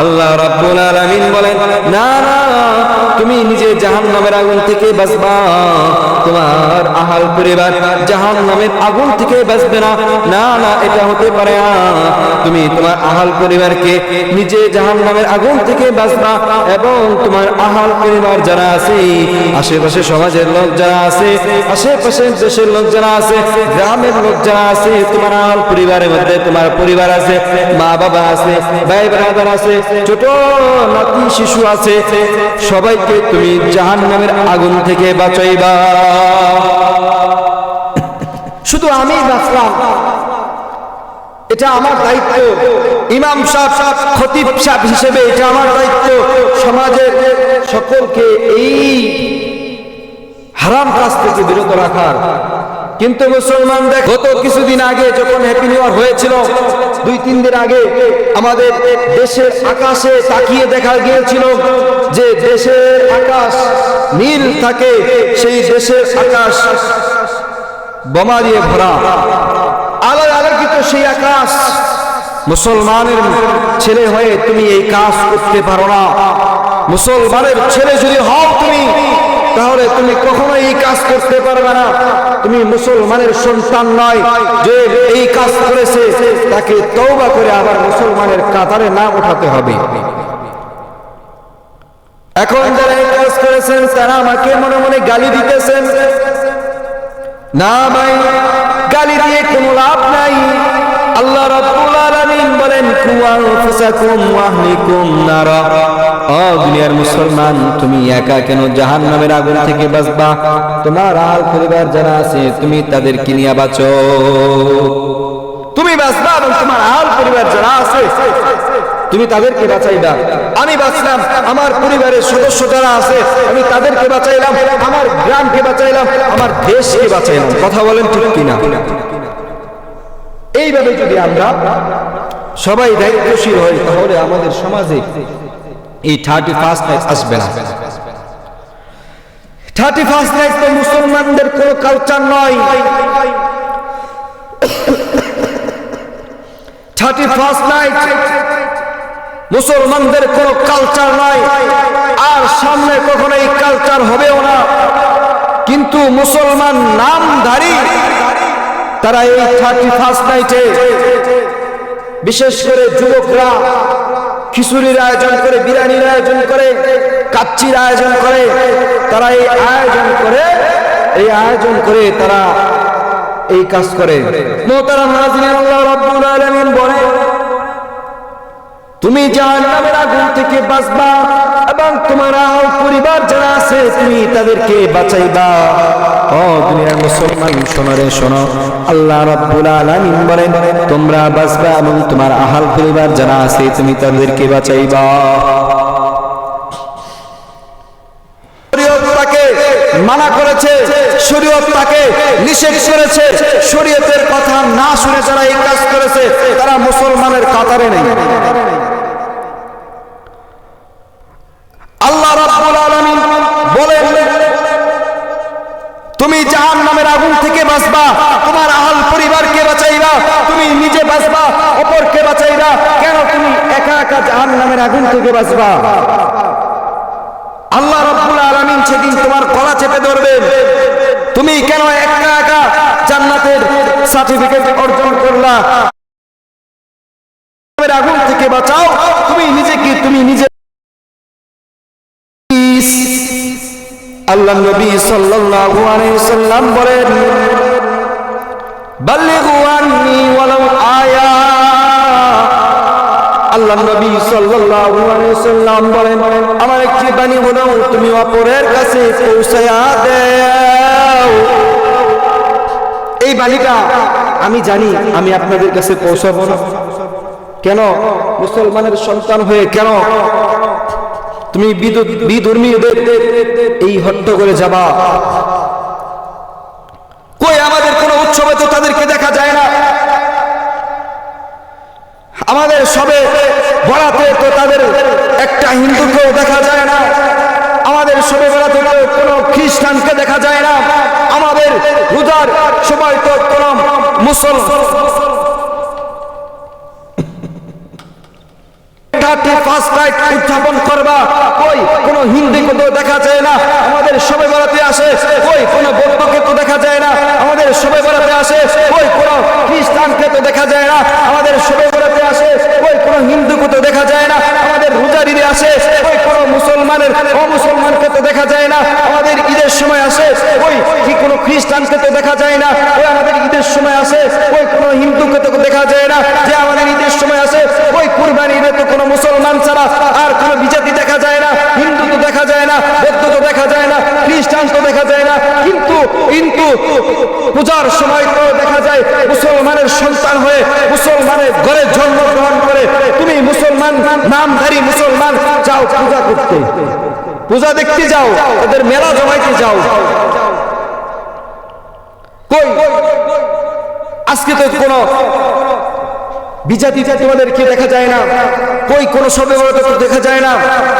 আল্লাহ রাব্বুল আলামিন বলেন, না না, তুমি নিজে জাহান্নামের আগুন থেকে বাঁচবা, তোমার আহাল পরিবার জাহান্নামের আগুন থেকে বাঁচবে না। না না, এটা হতে পারে না। তুমি তোমার আহাল পরিবারকে নিজে জাহান্নামের আগুন থেকে বাঁচবা এবং তোমার আহাল পরিবার যারা আছে, আশেপাশে সমাজের লোক যারা আছে, আশেপাশে দেশের লোক যারা আছে, গ্রামের লোক যারা আছে, তোমার আহাল পরিবারের মধ্যে তোমার পরিবার আছে, মা বাবা আছে, ভাই ব্রাদার আছে, ছোট নাতি শিশু আছে, সবাইকে তুমি জাহান্নামের আগুন থেকে বাঁচাইবা। শুধু আমি বাঁচলাম এটা আমার দায়িত্ব, ইমাম সাহেব খতিব সাহেব হিসেবে এটা আমার দায়িত্ব সমাজের সকলকে এই হারাম কাজ থেকে বিরত রাখার। কিন্তু মুসলমান দেখ, গত কিছুদিন আগে যখন হ্যাপি নিউ ইয়ার হয়েছিল, 2-3 দিন আগে আমাদের দেশের আকাশে তাকিয়ে দেখা গিয়েছিল যে দেশের আকাশ নীল থাকে, সেই দেশের আকাশ বোমা দিয়ে ভরা, আলোয় আলোকিত সেই আকাশ। মুসলমানের ছেলে হয়ে তুমি এই কাজ করতে পারো না। মুসলমানের ছেলে যদি হও তুমি, তাহলে তুমি কখনো এই কাজ করতে পারবে না। তুমি মুসলমানের সন্তান নয়, যে এই কাজ করেছে তাকে তওবা করে আবার মুসলমানের কাতারে না উঠাতে হবে। এখন যারা এই কাজ করেছেন তারা আমাকে মনে মনে গালি দিতেছেন। না ভাই, গালি দিয়ে কোনো লাভ নাই। আল্লাহ রাব্বুল আলামিন বলেন, কু আনফুসাকুম ওয়া আহলিকুম নারা। ও দুনিয়ার মুসলমান, তুমি একা কেন জাহান্নামের আগুন থেকে বাঁচবা? তোমার আহল পরিবার যারা আছে তুমি তাদেরকে নিয়ে বাঁচো। তুমি বাঁচবা এবং তোমার আহল পরিবার যারা আছে তুমি তাদেরকে বাঁচাইবা। আমি বাঁচলাম, আমার পরিবারের সদস্য যারা আছে আমি তাদেরকে বাঁচাইলাম, আমার গ্রামকে বাঁচাইলাম, আমার দেশকে বাঁচাইলাম। কথা বলেন ঠিক কিনা? এইভাবে যদি আমরা সবাই দায়িত্বশীল হই, তাহলে আমাদের সমাজে এই 31st নাইট আসবে না। 31st নাইট তো মুসলমানদের কোনো কালচার নয়। 31st নাইট মুসলমানদের কোনো কালচার নয়, আর সামনে কখনো এই কালচার হবেও না। কিন্তু মুসলমান নামধারী তারা এই 31st নাইটে, বিশেষ করে যুবকরা খিচুড়ির আয়োজন করে, বিরিয়ানির আয়োজন করে, কাচ্চির আয়োজন করে, তারা এই আয়োজন করে তারা এই কাজ করে। মুহতারাম নাযিরিন, আল্লাহ রাব্বুল আলামিন বলে, তুমি জাহান্নামের আগুন থেকে বাঁচবা এবং তোমার আহল পরিবার যারা আছে তুমি তাদেরকে বাঁচাইবা। ও দুনিয়ার মুসলমান, শোনো রে শোনো, আল্লাহ রাব্বুল আলামিন বলেন, তোমরা বাঁচবা এবং তোমার আহল পরিবার যারা আছে তুমি তাদেরকে বাঁচাইবা। শরীয়ত তাকে মানা করেছে, শরীয়ত তাকে নিষেধ করেছে। শরীয়তের কথা না শুনে যারা এই কাজ করেছে তারা মুসলমানের কাতারে নেই। আল্লাহ রাব্বুল আলামিন বলেন, তুমি জাহান্নামের আগুন থেকে বাঁচবা, তোমার আহল পরিবারকে বাঁচাইবা, তুমি নিজে বাঁচবা, অপরকে বাঁচাইবা। কেন তুমি একা একা জাহান্নামের আগুন থেকে বাঁচবা? আল্লাহ রাব্বুল আলামিন সেদিন তোমার গলা চেপে ধরবেন। তুমি কেন একা একা জান্নাতের সার্টিফিকেট অর্জন করলা? আগুন থেকে বাঁচাও তুমি নিজেকে, তুমি নিজে। আল্লাহ নবী সাল্লাল্লাহু আলাইহি ওয়াসাল্লাম বলেন, বাল্লিগু আন্নী ওয়ালাউ আয়া। আল্লাহ নবী সাল্লাল্লাহু আলাইহি ওয়াসাল্লাম বলেন, আমার একটি বাণী হলো তুমি অপরের কাছে পৌঁছায়া দাও। এই বাণীটা আমি জানি আমি আপনাদের কাছে পৌঁছাবো না। কেন? মুসলমানের সন্তান হয়ে কেন তুমি বিধর্মীদের এই হট্ট করে যাবা? কই আমাদের কোন উৎসবে তো তাদেরকে দেখা যায় না। আমাদের সবে বরাতে তো তাদের একটা হিন্দুকেও দেখা যায় না। আমাদের সবে বরাতে কোনো খ্রিস্টানকে দেখা যায় না। আমাদের রোজার সময় তো কোন মুসলমান 31st নাইট উদযাপন করবা, কই কোনো হিন্দুকে তো দেখা যায় না আমাদের শবে বরাতে আসে, কই কোনো বৌদ্ধকে তো দেখা যায় না আমাদের শবে বরাতে আসে, কই কোনো খ্রিস্টানকে তো দেখা যায় না আমাদের শবে বরাতে আসে, কই কোনো হিন্দুকে তো দেখা যায় না আমাদের রোজারিতে আসে, কই কোনো মুসলমানের অমুসলমানকে তো দেখা যায় না আমাদের ঈদের সময় আসে, কই কি কোনো খ্রিস্টানকে তো দেখা যায় না ওই আমাদের ঈদের সময় আসে, কই কোনো হিন্দুকে তো দেখা যায় না যে আমাদের ঈদের সময় আসে, কই কুরবানি ঈদে তো কোনো মুসলমান ছাড়া আর কোনো বিজাতি দেখা যায় না, হিন্দু তো দেখা যায় না, বৌদ্ধ তো দেখা যায় না, খ্রিস্টান তো দেখা যায় না, কিন্তু কিন্তু পূজার সময় তো দেখা যায় মুসলমানের সন্তান হয়ে মুসলমানের ঘরে জন্মগ্রহণ করে তুমি মুসলমান নামধারী মুসলমান যাও পূজা করতে, পূজা দেখতে যাও, ওদের মেলা জমাইতে যাও। কই আজকে তো কোনো বিজাতি তোমাদেরকে দেখা যায় না, কই কোনো শবে বরাতে তো দেখা যায় না,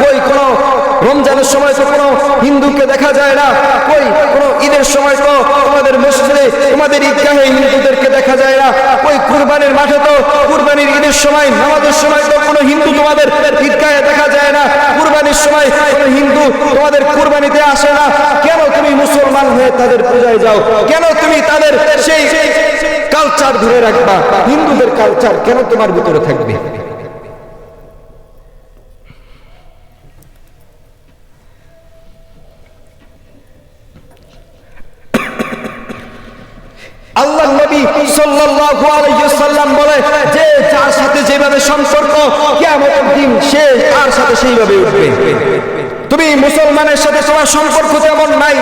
কই কোনো রমজানের সময় তো কোনো হিন্দুকে দেখা যায় না, কই কোনো ঈদের সময় তো তোমাদের মসজিদে তোমাদের ঈদগাহে হিন্দুদেরকে দেখা যায় না, কই কুরবানির মাঠে তো কুরবানির ঈদের সময় নামাজের সময় তো কোনো হিন্দু তোমাদের ঈদগাহে দেখা যায় না, কুরবানির সময় কোনো হিন্দু তোমাদের কুরবানিতে আসে না, কেন তুমি মুসলমান হয়ে তাদের পূজায় যাও, কেন তুমি তাদের সেই কালচার ধরে রাখবা, হিন্দুদের কালচার কেন তোমার ভিতরে থাকবে? আল্লাহ নবী সাল্লাল্লাহু আলাইহি ওয়াসাল্লাম বলে যে যার সাথে যেভাবে সম্পর্ক কিয়ামতের দিন সে তার সাথে সেইভাবে উঠবে। তুমি মুসলমানের সাথে তোমার সম্পর্ক তেমন নাই,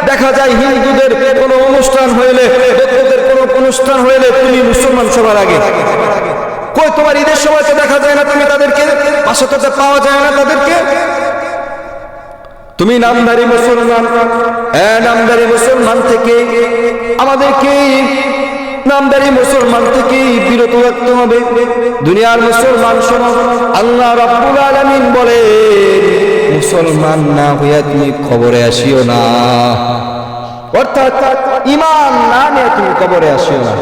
দেখা যায় হিন্দুদের কোনো অনুষ্ঠান হইলে বৌদ্ধদের কোনো অনুষ্ঠান হইলে তুমি মুসলমান সবার আগে, কই তোমার ঈদের সময় তো দেখা যায় না তুমি তাদেরকে পাশে তো পাওয়া যায় না তাদেরকে, তুমি নামধারী মুসলমান, নামধারী মুসলমান থেকে আমাদেরকে নামধারী মুসলমান থেকে বিরত রাখতে হবে। দুনিয়ার মুসলমান শোনো, আল্লাহ রাব্বুল আলামিন বলে মুসলমান না হইয়া তুমি কবরে আসিও না, অর্থাৎ ঈমান না নিয়ে তুমি কবরে আসিও না।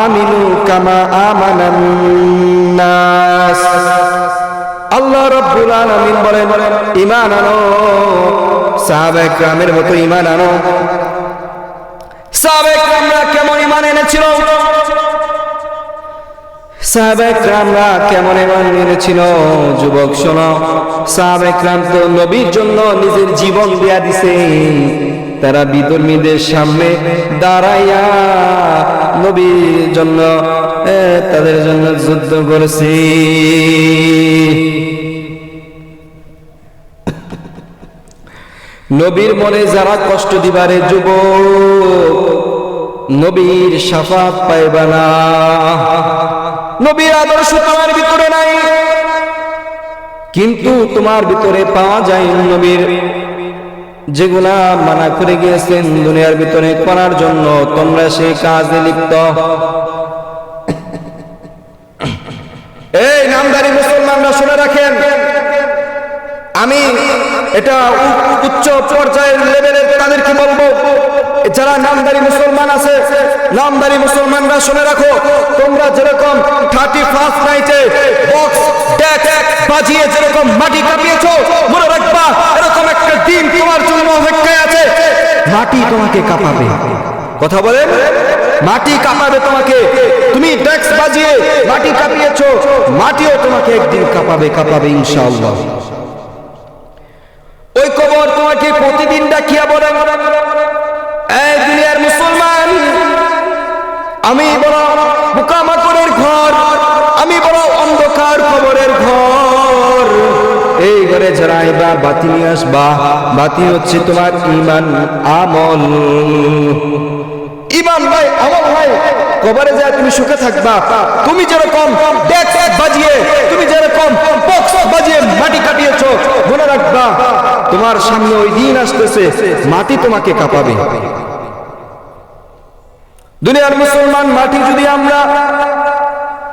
আমিনু কামা আমানান নাস, আল্লাহ রাব্বুল আলামিন বলেন ঈমান আনো, সাহাবায়ে কেরামের মতো ঈমান আনো। সাহাবায়ে কেরামরা কেমন ঈমান এনেছিল? সাহাবায়ে কেরামরা কেমন ঈমান এনেছিল? যুবক শোনো, সাহাবায়ে কেরাম তো নবীর জন্য নিজের জীবন দিয়া দিছে, তারা বিধর্মীদের সামনে দাঁড়াইয়া নবীর জন্য তাদের জন্য যুদ্ধ করেছে। নবীর মনে যারা কষ্ট দিবারে যুবক, নবীর শাফাত পাইবা না, নবীর আদর্শ তোমার ভিতরে নাই, কিন্তু তোমার ভিতরে পাওয়া যায় নবীর যেগুলা মানা করে গিয়েছেন দুনিয়ার ভিতরে করার জন্য, তোমরা সেই কাজে লিপ্ত। এই নামধারী মুসলমানরা শুনে রাখেন, আমি এটা উচ্চ পর্যায়ের লেভেলের তাদেরকে বলবো, যারা নামধারী মুসলমান আছে, নামধারী মুসলমানরা শুনে রাখো, তোমরা যেরকম 31st নাইটে বক্স ডেক বাজিয়ে যেরকম মাটি কাঁপিয়েছো, মনে রাখবা এরকম একটা দিন তোমার জন্য অপেক্ষায় আছে, মাটি তোমাকে কাঁপাবে। কথা বলেন, মাটি কাঁপাবে তোমাকে। তুমি ডেক্স বাজিয়ে মাটি কাঁপিয়েছো, মাটিও তোমাকে একদিন কাঁপাবে, কাঁপাবে ইনশাআল্লাহ। ওই কবর তোমাকে প্রতিদিন ডাকিয়া বলে, এই দুনিয়ার মুসলমান, আমি বড় পোকামাকড়ের ঘর, আমি বড় অন্ধকার কবরের ঘর, এই ঘরে যারা আইবা বাতি নিয়ে আসবা, বাতি হচ্ছে তোমার ঈমান আমল। ঈমান নাই, আমল নাই, কবরে যায় তুমি সুখে থাকবা। তুমি যেরকম ডেক্স বাজিয়ে, তুমি যেরকম বক্স বাজিয়ে মাটি কাটিয়েছো, মনে রাখবা তোমার সামনে ওই দিন আসতেছে, মাটি তোমাকে কাঁপাবে। দুনিয়ার মুসলমান, মাটি যদি আমরা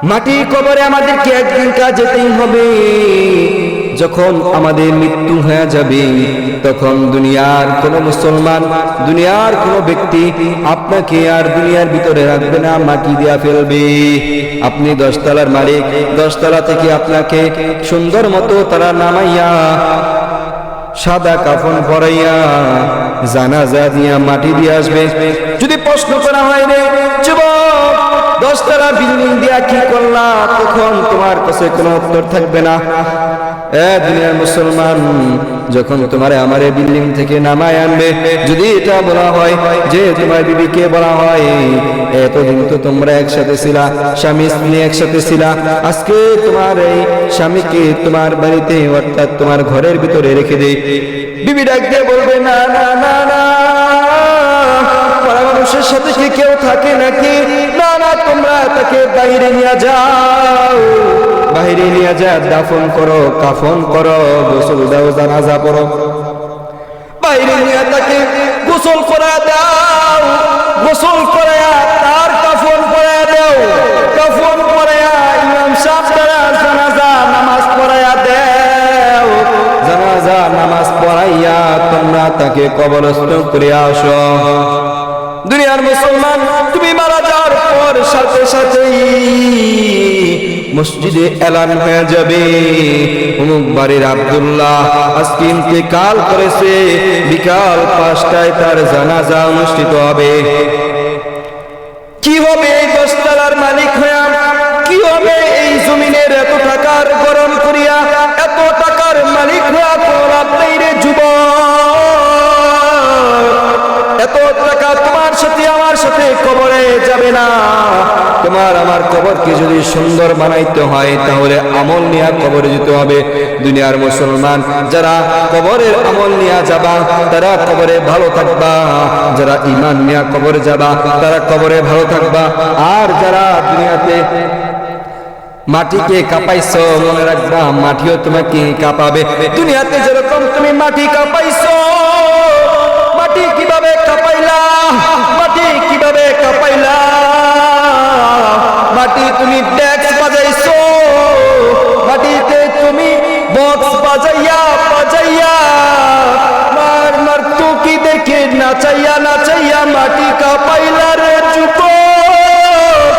মাটি কবরে আমাদেরকে একদিন যেতেই হবে, যখন আমাদের মৃত্যু হয়ে যাবে তখন দুনিয়ার কোন মুসলমান, দুনিয়ার কোন ব্যক্তি আপনাকে আর দুনিয়ার ভিতরে রাখবে না, মাটি দিয়া ফেলবে। আপনি 10 তলার মালিক, 10 তলা থেকে আপনাকে সুন্দর মতো তারা নামাইয়া সাদা কাফন পরাইয়া জানাজা দিয়া মাটি দিয়ে আসবে। যদি প্রশ্ন করা হয় রে যুবক 10 তলা বিল্ডিং দিয়া কি করলা, তখন তোমার কাছে কোনো উত্তর থাকবে না। দুনিয়ার মুসলমান, যখন তোমারে আমারে বিল্ডিং থেকে নামায় আনবে, যদি এটা বলা হয় যে তোমার বিবিকে বলা হয় এতদিন তো তোমরা একসাথে ছিলা, স্বামী স্ত্রী একসাথে ছিলা, আজকে তোমার এই স্বামীকে তোমার বাড়িতে অর্থাৎ তোমার ঘরের ভিতরে রেখে দেই, বিবি ডাক দিয়ে বলবে না না না না, মানুষের সাথে কি কেউ থাকে নাকি, না না তোমরা তাকে বাইরে নিয়ে যাও, বাইরে নিয়ে যা দাফন করো, কাফন করো, গোসল দাও, জানাজা পড়ো, বাইরে নিয়ে তাকে গোসল করা দাও, গোসল করায়া তার কাফন পরায়া দাও, কাফন পরায়া ইমাম সাহেব দ্বারা জানাজা নামাজ পড়ায়া দাও, জানাজা নামাজ পড়াইয়া তোমরা তাকে কবরস্থ করে আসো। দুনিয়ার মুসলমান, তুমি মারা যাওয়ার পর সাথে সাথেই মসজিদে এলান হয়ে যাবে অমুক বাড়ির আব্দুল্লাহ আজকে ইন্তেকাল করেছে, বিকাল 5টায় তার জানাজা অনুষ্ঠিত হবে। কি হবে এই 10 তলার মালিক হইয়া, কি হবে এই জমিনের এত টাকার গরম করিয়া, এত টাকার মালিক হইয়া তোর আপনি রে যুবক, এত টাকা তোমার সাথে আমার সাথে কবরে যাবে না। তোমার আমার কবরকে যদি সুন্দর বানাইতে হয় তাহলে আমল নিয়ে কবরে যেতে হবে। দুনিয়ার মুসলমান, যারা কবরের আমল নিয়ে যাবা তারা কবরে ভালো থাকবা, যারা ঈমান নিয়ে কবরে যাবা তারা কবরে ভালো থাকবা। আর যারা দুনিয়াতে মাটিকে কাঁপাইছো, মনে রাখবা মাটিও তোমাকে কাঁপাবে। দুনিয়াতে যেরকম তুমি মাটি কাঁপাইছো, মাটি কিভাবে কাঁপাইলা, মাটি কিভাবে কাঁপাইলা, মাটি তুমি ডেক্স বাজাইছো, মাটিতে তুমি বক্স বাজাইয়া বাজাইয়া মার মার টুকি দেখে নাচাইয়া নাচাইয়া মাটি কাঁপাইলা রে যুবক।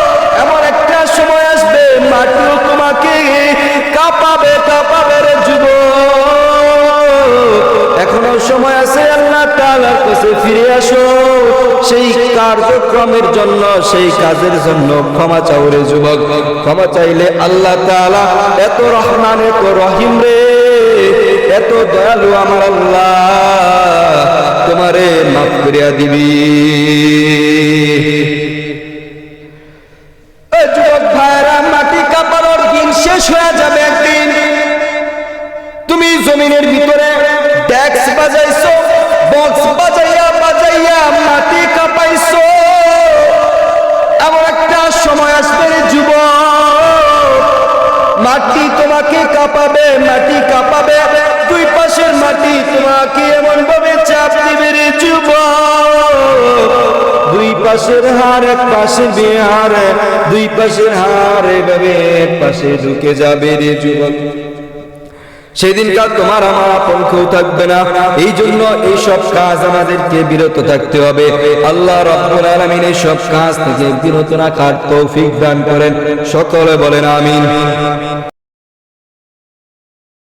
এমন একটা সময় আসবে মাটিও তোমাকে কাঁপাবে, কাঁপাবে রে যুবক। এখনো সময় আছে, আল্লাহ তাআলার কাছে ফিরে আসো, সেই কার্যক্রমের জন্য, সেই কাজের জন্য ক্ষমা চাও রে যুবক। ক্ষমা চাইলে আল্লাহ তাআলা এত রহমান এত রহিম রে, এত দয়ালু আমার আল্লাহ, তোমারে মাফ করিয়া দিবি। যুবক ভাইরা, মাটি কাঁপানোর দিন শেষ হয়ে যাবে একদিন। তুমি জমিনের ভিতরে ডেক্স বাজাইছো, বক্স বাজাইয়া বাজাইয়া মাটি কাঁপাইছো, এমন একটা সময় আসবে রে যুবক, মাটি তোমাকে কাঁপাবে, মাটি কাঁপাবে, দুই পাশের মাটি তোমাকে এমন ভাবে চাপ দিবে রে যুবক, দুই পাশের হার এক পাশে বিহার, দুই পাশের হার এভাবে এক পাশে ঢুকে যাবে রে যুবক। সেদিনকার তোমার আমার আপন কেউ থাকবে না। এই জন্য এই সব কাজ আমাদেরকে বিরত থাকতে হবে। আল্লাহ রাব্বুল আলামিন এই সব কাজ থেকে বিরত রাখার তৌফিক দান করেন। সকলে বলেন আমিন।